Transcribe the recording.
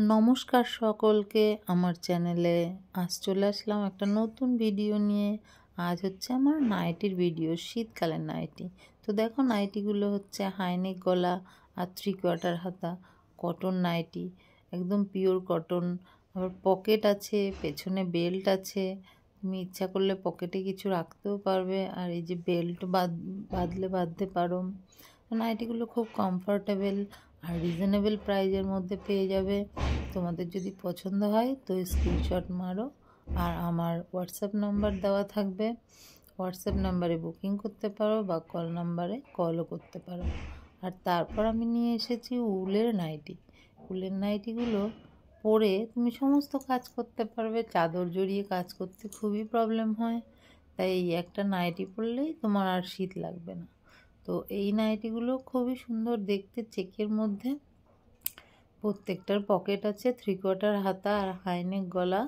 নমস্কার সকলকে আমার চ্যানেলে চলে আসলাম একটা নতুন ভিডিও নিয়ে। আজ হচ্ছে আমার নাইটির ভিডিও, শীতকালের নাইটি। তো দেখো নাইটিগুলো হচ্ছে হাইনেক গলা আর 3/4 হাতা কটন নাইটি, একদম পিওর কটন। আবার পকেট আছে, পেছনে বেল্ট আছে, তুমি ইচ্ছা করলে পকেটে কিছু রাখতেও পারবে, আর এই যে বেল্ট বাঁধলে বাঁধতে পারো। নাইটিগুলো খুব কমফোর্টেবল আর রিজনেবল প্রাইজের মধ্যে পেয়ে যাবে। তোমাদের যদি পছন্দ হয় তো স্ক্রিনশট মারো, আর আমার হোয়াটসঅ্যাপ নাম্বার দেওয়া থাকবে। হোয়াটসঅ্যাপ নাম্বারে বুকিং করতে পারো বা কল নাম্বারে কলও করতে পারো। আর তারপর আমি নিয়ে এসেছি উলের নাইটি। উলের নাইটিগুলো পরে তুমি সমস্ত কাজ করতে পারবে। চাদর জড়িয়ে কাজ করতে খুবই প্রবলেম হয়, তাই এই একটা নাইটি পরলেই তোমার আর শীত লাগবে না। তো এই নাইটিগুলো খুবই সুন্দর দেখতে, চেকের মধ্যে। প্রত্যেকটার পকেট আছে, 3/4 হাতা আর হাইনেক গলা।